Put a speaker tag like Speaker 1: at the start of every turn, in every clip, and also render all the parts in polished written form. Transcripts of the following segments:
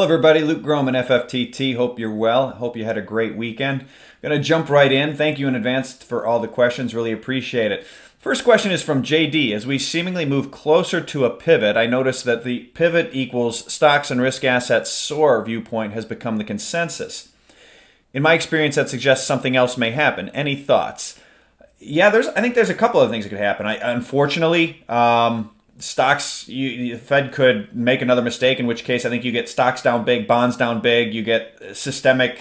Speaker 1: Hello, everybody. Luke Gromen, FFTT. Hope you're well. Hope you had a great weekend. Going to jump right in. Thank you in advance for all the questions. Really appreciate it. First question is from JD. As we seemingly move closer to a pivot, I noticed that the pivot equals stocks and risk assets soar viewpoint has become the consensus. In my experience, that suggests something else may happen. Any thoughts? Yeah, I think there's a couple of things that could happen. Unfortunately, stocks, the Fed could make another mistake, in which case I think you get stocks down big, bonds down big, you get systemic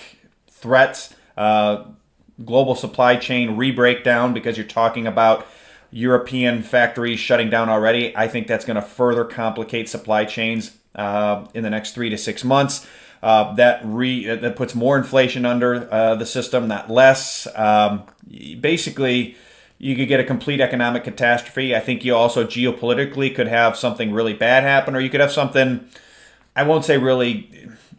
Speaker 1: threats, global supply chain re-breakdown because you're talking about European factories shutting down already. I think that's going to further complicate supply chains in the next 3 to 6 months. That puts more inflation under the system, not less. Basically, you could get a complete economic catastrophe. I think you also geopolitically could have something really bad happen, or you could have something, I won't say really,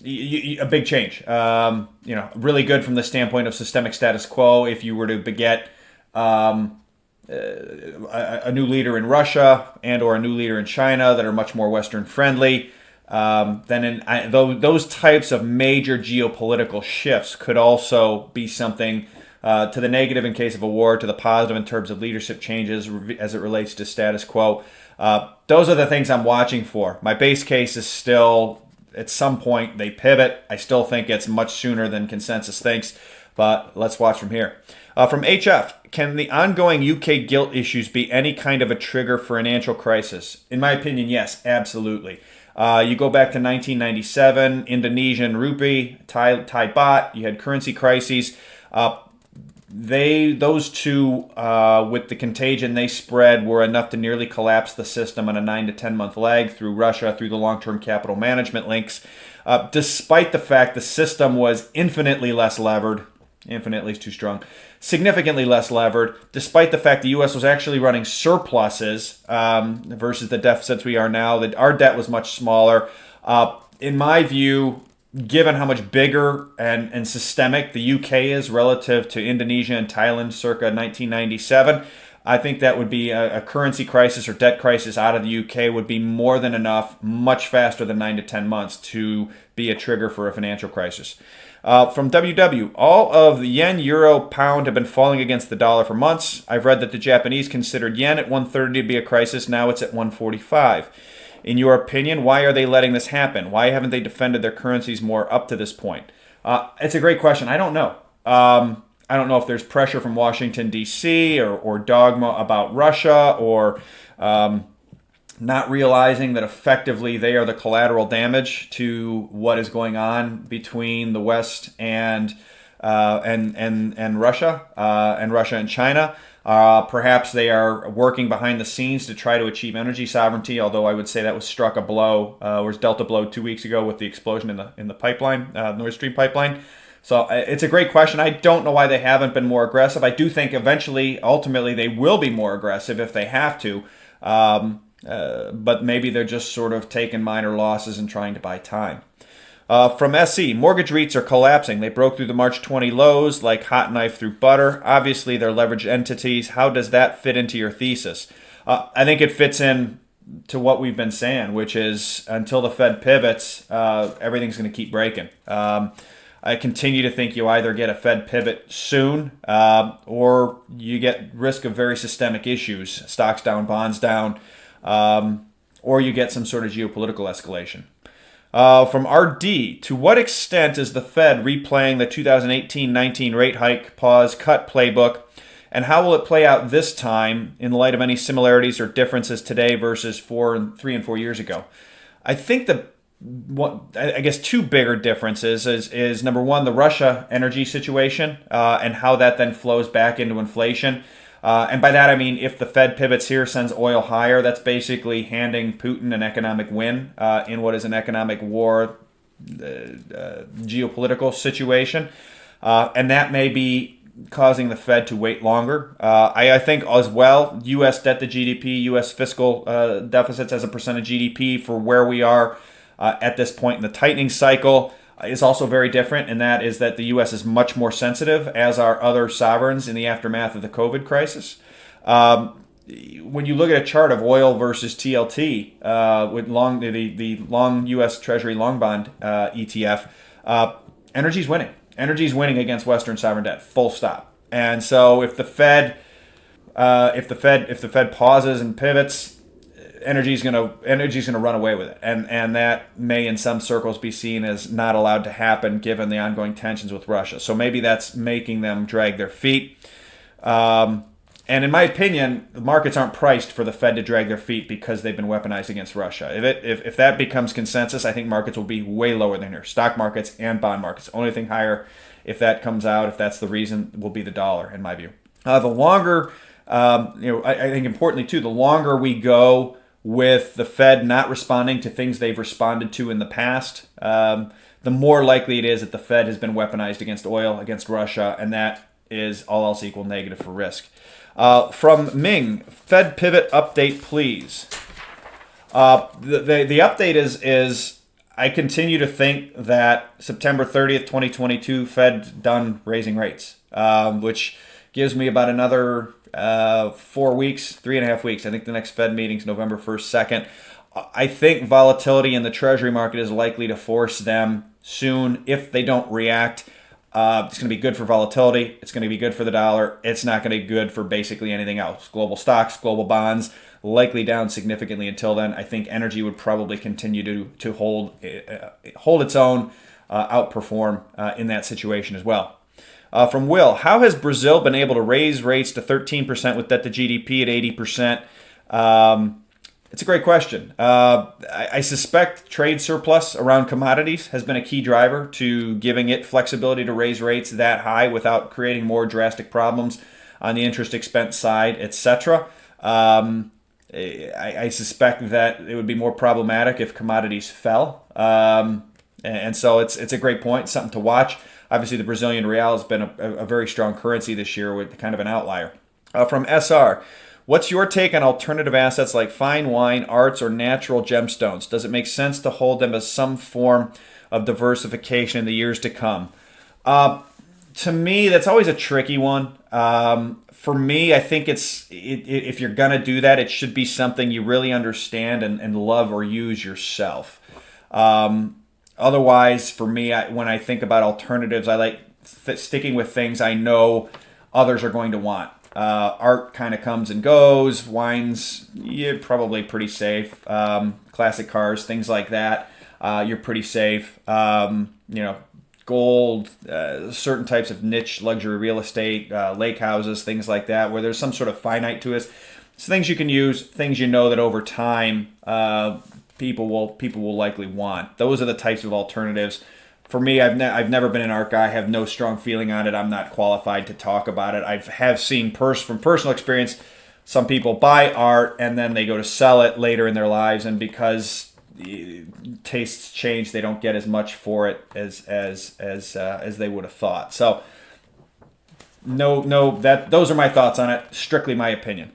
Speaker 1: a big change. Really good from the standpoint of systemic status quo. If you were to beget a new leader in Russia and or a new leader in China that are much more Western friendly, those types of major geopolitical shifts could also be something to the negative in case of a war, to the positive in terms of leadership changes as it relates to status quo. Those are the things I'm watching for. My base case is still, at some point, they pivot. I still think it's much sooner than consensus thinks, but let's watch from here. From HF, can the ongoing UK gilt issues be any kind of a trigger for a financial crisis? In my opinion, yes, absolutely. You go back to 1997, Indonesian rupee, Thai baht, you had currency crises. Those two, with the contagion they spread, were enough to nearly collapse the system on a 9 to 10 month lag through Russia, through the long-term capital management links. Despite the fact the system was infinitely less levered, infinitely is too strong, significantly less levered, despite the fact the U.S. was actually running surpluses versus the deficits we are now, that our debt was much smaller. In my view, given how much bigger and systemic the UK is relative to Indonesia and Thailand circa 1997, I think that would be a currency crisis or debt crisis out of the UK would be more than enough, much faster than 9 to 10 months to be a trigger for a financial crisis. From WW, all of the yen, euro, pound have been falling against the dollar for months. I've read that the Japanese considered yen at 130 to be a crisis. Now it's at 145. In your opinion, why are they letting this happen? Why haven't they defended their currencies more up to this point? It's a great question. I don't know. I don't know if there's pressure from Washington, D.C. or dogma about Russia or not realizing that effectively they are the collateral damage to what is going on between the West and Russia and China. Perhaps they are working behind the scenes to try to achieve energy sovereignty, although I would say that was struck a blow, was dealt a blow 2 weeks ago with the explosion in the pipeline, Nord Stream pipeline. So it's a great question. I don't know why they haven't been more aggressive. I do think ultimately, they will be more aggressive if they have to. But maybe they're just sort of taking minor losses and trying to buy time. From SE, mortgage REITs are collapsing. They broke through the March 20 lows like hot knife through butter. Obviously, they're leveraged entities. How does that fit into your thesis? I think it fits in to what we've been saying, which is until the Fed pivots, everything's going to keep breaking. I continue to think you either get a Fed pivot soon or you get risk of very systemic issues, stocks down, bonds down, or you get some sort of geopolitical escalation. From RD, to what extent is the Fed replaying the 2018-19 rate hike, pause, cut playbook, and how will it play out this time in light of any similarities or differences today versus 3 and 4 years ago? I think two bigger differences is number one, the Russia energy situation and how that then flows back into inflation. And by that I mean if the Fed pivots here, sends oil higher, that's basically handing Putin an economic win in what is an economic war geopolitical situation. And that may be causing the Fed to wait longer. I think as well, U.S. debt to GDP, U.S. fiscal deficits as a percent of GDP for where we are at this point in the tightening cycle is also very different, and that is that the U.S. is much more sensitive, as are other sovereigns in the aftermath of the COVID crisis. when you look at a chart of oil versus TLT with the long U.S. Treasury long bond ETF, energy's winning. Energy's winning against Western sovereign debt. Full stop. And so if the Fed pauses and pivots, energy's gonna run away with it, and that may in some circles be seen as not allowed to happen given the ongoing tensions with Russia. So maybe that's making them drag their feet. And in my opinion, the markets aren't priced for the Fed to drag their feet because they've been weaponized against Russia. If that becomes consensus, I think markets will be way lower than here. Stock markets and bond markets. Only thing higher, if that comes out, if that's the reason, will be the dollar, in my view. The longer, I think importantly too, the longer we go with the Fed not responding to things they've responded to in the past, the more likely it is that the Fed has been weaponized against oil, against Russia, and that is all else equal negative for risk. From Ming, Fed pivot update, please. The update is I continue to think that September 30th, 2022, Fed done raising rates, which gives me about another 4 weeks, 3.5 weeks. I think the next Fed meeting is November 1st, 2nd. I think volatility in the Treasury market is likely to force them soon, if they don't react. It's going to be good for volatility. It's going to be good for the dollar. It's not going to be good for basically anything else. Global stocks, global bonds, likely down significantly until then. I think energy would probably continue to hold its own, outperform in that situation as well. From Will, how has Brazil been able to raise rates to 13% with debt to GDP at 80%? It's a great question. I suspect trade surplus around commodities has been a key driver to giving it flexibility to raise rates that high without creating more drastic problems on the interest expense side, etc. I suspect that it would be more problematic if commodities fell. And so it's a great point, something to watch. Obviously, the Brazilian real has been a very strong currency this year with kind of an outlier. From SR, what's your take on alternative assets like fine wine, arts, or natural gemstones? Does it make sense to hold them as some form of diversification in the years to come? To me, that's always a tricky one. For me, I think if you're going to do that, it should be something you really understand and love or use yourself. Otherwise, for me, when I think about alternatives, I like sticking with things I know others are going to want. Art kind of comes and goes. Wines, you're probably pretty safe. Classic cars, things like that, you're pretty safe. Gold, certain types of niche luxury real estate, lake houses, things like that, where there's some sort of finite to it. It's things you can use, things you know that over time people will likely want. Those are the types of alternatives. For me, I've never been an art guy. I have no strong feeling on it. I'm not qualified to talk about it. I have seen from personal experience, some people buy art and then they go to sell it later in their lives, and because tastes change, they don't get as much for it as they would have thought. So, those are my thoughts on it. Strictly my opinion.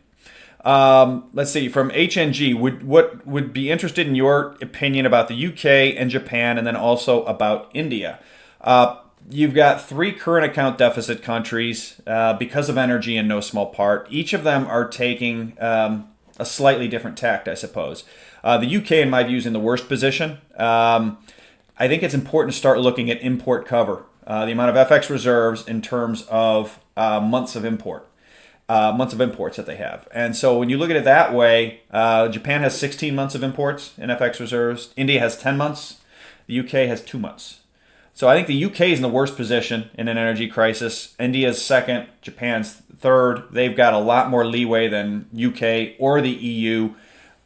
Speaker 1: Let's see, from HNG, what would be interested in your opinion about the UK and Japan, and then also about India? You've got 3 current account deficit countries because of energy in no small part. Each of them are taking a slightly different tact, I suppose. The UK, in my view, is in the worst position. I think it's important to start looking at import cover, the amount of FX reserves in terms of months of imports that they have. And so when you look at it that way, Japan has 16 months of imports in FX reserves. India has 10 months. The UK has 2 months. So I think the UK is in the worst position in an energy crisis. India's second, Japan's third. They've got a lot more leeway than UK or the EU.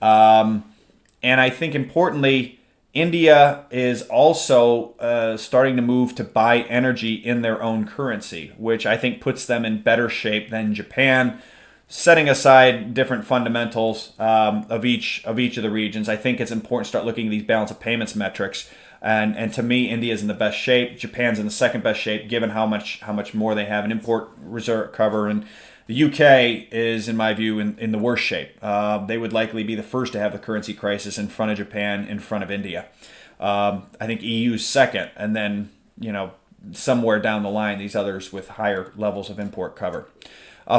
Speaker 1: And I think importantly, India is also starting to move to buy energy in their own currency, which I think puts them in better shape than Japan. Setting aside different fundamentals of each of the regions, I think it's important to start looking at these balance of payments metrics. And to me, India is in the best shape. Japan's in the second best shape, given how much more they have in import reserve cover. And the UK is, in my view, in the worst shape. They would likely be the first to have the currency crisis in front of Japan, in front of India. I think EU's second, and then somewhere down the line, these others with higher levels of import cover.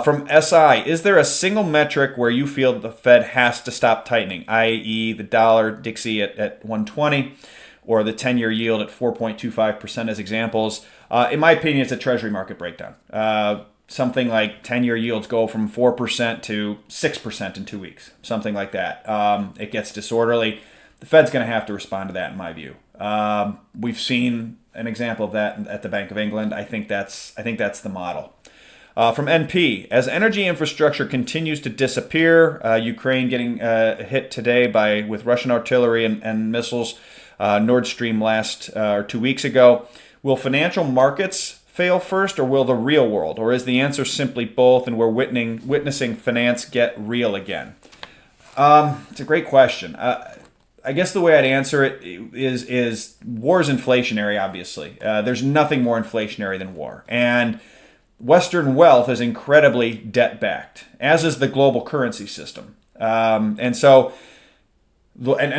Speaker 1: From SI, is there a single metric where you feel the Fed has to stop tightening, i.e. the dollar Dixie at 120 or the 10-year yield at 4.25% as examples? In my opinion, it's a treasury market breakdown. Something like 10-year yields go from 4% to 6% in 2 weeks, something like that. It gets disorderly. The Fed's going to have to respond to that, in my view. We've seen an example of that at the Bank of England. I think that's the model. From NP, as energy infrastructure continues to disappear, Ukraine getting hit today with Russian artillery and missiles, Nord Stream 2 weeks ago, will financial markets fail first, or will the real world? Or is the answer simply both, and we're witnessing finance get real again? It's a great question. I guess the way I'd answer it is war is inflationary, obviously. There's nothing more inflationary than war. And Western wealth is incredibly debt-backed, as is the global currency system. And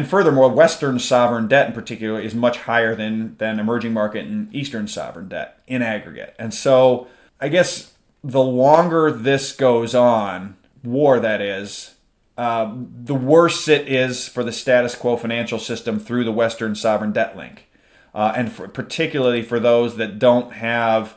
Speaker 1: furthermore, Western sovereign debt in particular is much higher than emerging market and Eastern sovereign debt in aggregate. And so I guess the longer this goes on, war that is, the worse it is for the status quo financial system through the Western sovereign debt link. Particularly for those that don't have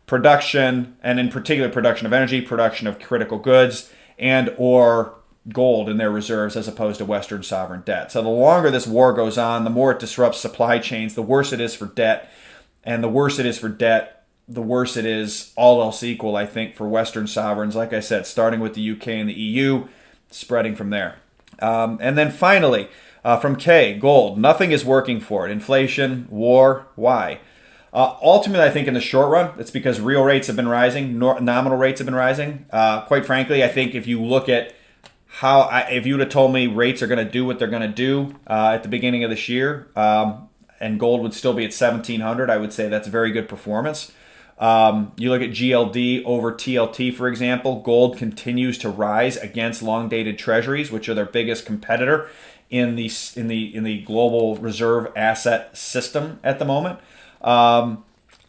Speaker 1: production, and in particular production of energy, production of critical goods, and or gold in their reserves as opposed to Western sovereign debt. So the longer this war goes on, the more it disrupts supply chains, the worse it is for debt. And the worse it is for debt, the worse it is, all else equal, I think, for Western sovereigns. Like I said, starting with the UK and the EU, spreading from there. And then finally, from K, gold. Nothing is working for it. Inflation, war, why? Ultimately, I think in the short run, it's because real rates have been rising, nominal rates have been rising. Quite frankly, I think if you look at if you would have told me rates are going to do what they're going to do at the beginning of this year, and gold would still be at 1,700, I would say that's very good performance. You look at GLD over TLT, for example. Gold continues to rise against long-dated treasuries, which are their biggest competitor in the global reserve asset system at the moment. I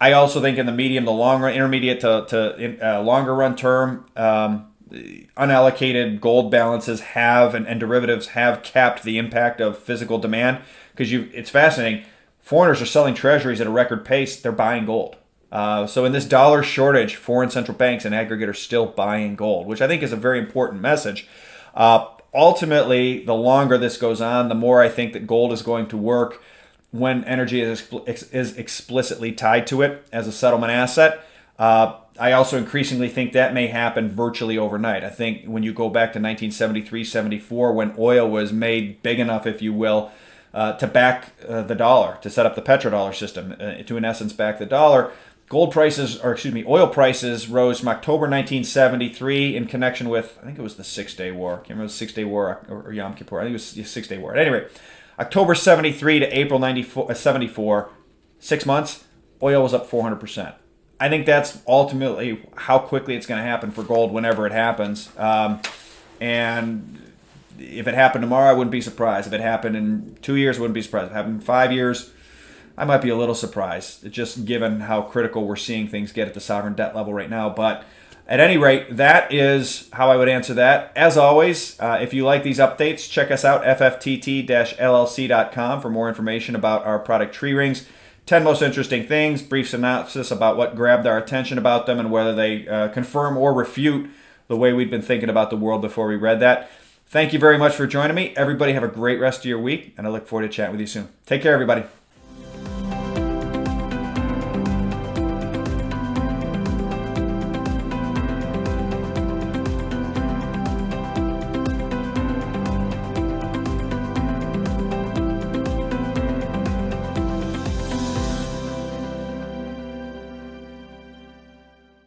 Speaker 1: also think in the medium to long run, intermediate to longer run term, unallocated gold balances and derivatives have capped the impact of physical demand, because it's fascinating. Foreigners are selling treasuries at a record pace. They're buying gold. So in this dollar shortage, foreign central banks in aggregate are still buying gold, which I think is a very important message. Ultimately, the longer this goes on, the more I think that gold is going to work when energy is explicitly tied to it as a settlement asset. I also increasingly think that may happen virtually overnight. I think when you go back to 1973, 74, when oil was made big enough, if you will, to back the dollar, to set up the petrodollar system, to in essence back the dollar, oil prices rose from October 1973 in connection with, I think it was the 6-Day War. I can't remember the 6-Day War or Yom Kippur. I think it was the 6-Day War. At any rate, October 73 to April 74, 6 months, oil was up 400%. I think that's ultimately how quickly it's going to happen for gold whenever it happens. And if it happened tomorrow, I wouldn't be surprised. If it happened in 2 years, I wouldn't be surprised. If it happened in 5 years, I might be a little surprised, just given how critical we're seeing things get at the sovereign debt level right now. But at any rate, that is how I would answer that. As always, if you like these updates, check us out, FFTT-LLC.com, for more information about our product tree rings. 10 most interesting things, brief synopsis about what grabbed our attention about them and whether they confirm or refute the way we'd been thinking about the world before we read that. Thank you very much for joining me. Everybody have a great rest of your week, and I look forward to chatting with you soon. Take care, everybody.